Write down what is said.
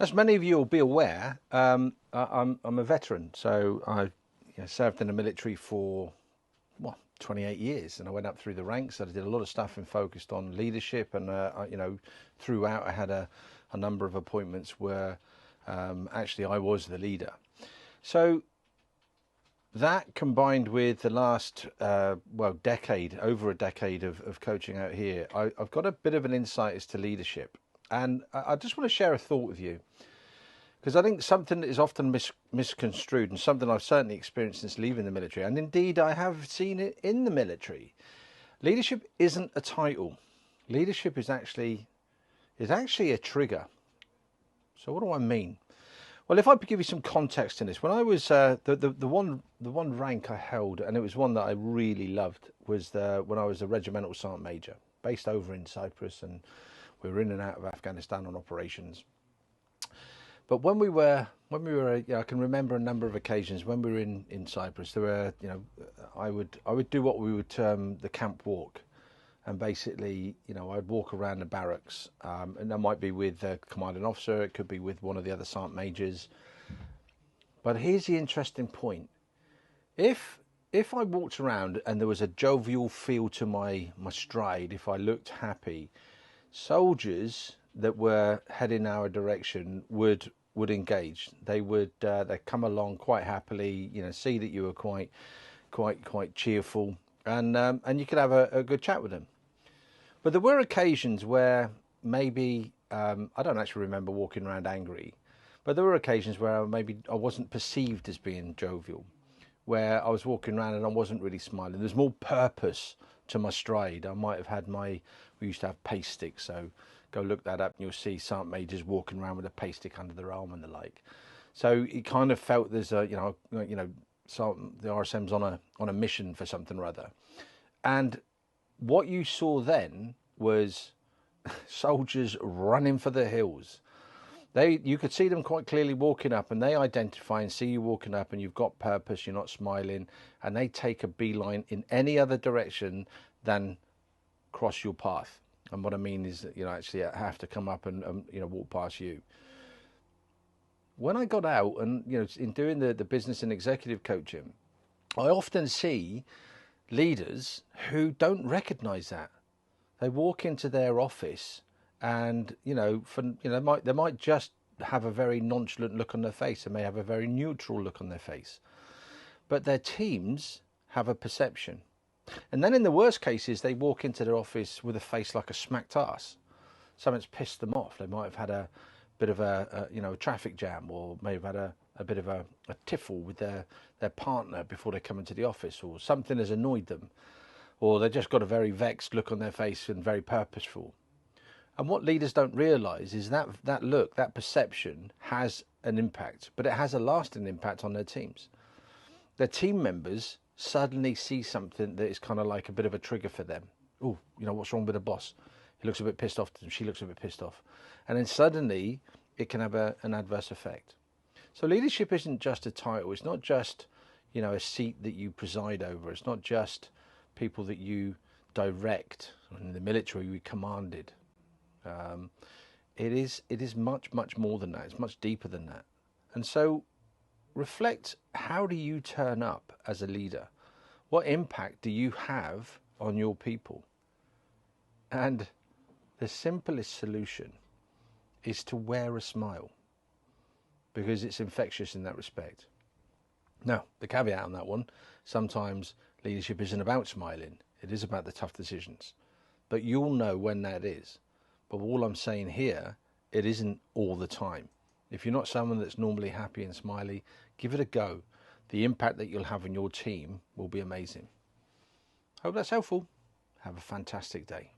As many of you will be aware, I'm a veteran, so I served in the military for 28 years, and I went up through the ranks. I did a lot of stuff and focused on leadership, and throughout I had a number of appointments where actually I was the leader. So that combined with the last decade, over a decade of coaching out here, I've got a bit of an insight as to leadership. And I just want to share a thought with you, because I think something that is often misconstrued, and something I've certainly experienced since leaving the military, and indeed I have seen it in the military. Leadership isn't a title. Leadership is actually a trigger. So what do I mean? Well, if I could give you some context in this, when I was the one rank I held, and it was one that I really loved, was when I was a regimental sergeant major, based over in Cyprus, and we were in and out of Afghanistan on operations. But when we were, I can remember a number of occasions when we were in Cyprus. There were, I would do what we would term the camp walk, and basically, I'd walk around the barracks, and that might be with the commanding officer, it could be with one of the other sergeant majors. But here's the interesting point: if I walked around and there was a jovial feel to my stride, if I looked happy, soldiers that were heading our direction would engage. They would they'd come along quite happily, see that you were quite cheerful, and you could have a good chat with them. But there were occasions where maybe I don't actually remember walking around angry, but there were occasions where maybe I wasn't perceived as being jovial, where I was walking around and I wasn't really smiling. There's more purpose to my stride. I might have had we used to have pace sticks, so go look that up and you'll see sergeant majors walking around with a pace stick under their arm and the like. So it kind of felt there's so the RSM's on a mission for something or other. And what you saw then was soldiers running for the hills. You could see them quite clearly walking up, and they identify and see you walking up, and you've got purpose, you're not smiling, and they take a beeline in any other direction than cross your path. And what I mean is that, actually have to come up and walk past you. When I got out and, in doing the business and executive coaching, I often see leaders who don't recognize that. They walk into their office and, they might just have a very nonchalant look on their face. They may have a very neutral look on their face, but their teams have a perception. And then in the worst cases, they walk into their office with a face like a smacked ass. Something's pissed them off. They might have had a bit of a traffic jam, or may have had a bit of a tiffle with their partner before they come into the office, or something has annoyed them, or they've just got a very vexed look on their face and very purposeful. And what leaders don't realise is that look, that perception has an impact, but it has a lasting impact on their teams. Their team members suddenly see something that is kind of like a bit of a trigger for them. Oh, what's wrong with the boss? He looks a bit pissed off, she looks a bit pissed off. And then suddenly it can have an adverse effect. So leadership isn't just a title. It's not just, a seat that you preside over. It's not just people that you direct. In the military, we commanded. It is much, much more than that. It's much deeper than that. And so reflect, how do you turn up as a leader? What impact do you have on your people? And the simplest solution is to wear a smile, because it's infectious in that respect. Now, the caveat on that one, sometimes leadership isn't about smiling. It is about the tough decisions. But you'll know when that is. But all I'm saying here, it isn't all the time. If you're not someone that's normally happy and smiley, give it a go. The impact that you'll have on your team will be amazing. Hope that's helpful. Have a fantastic day.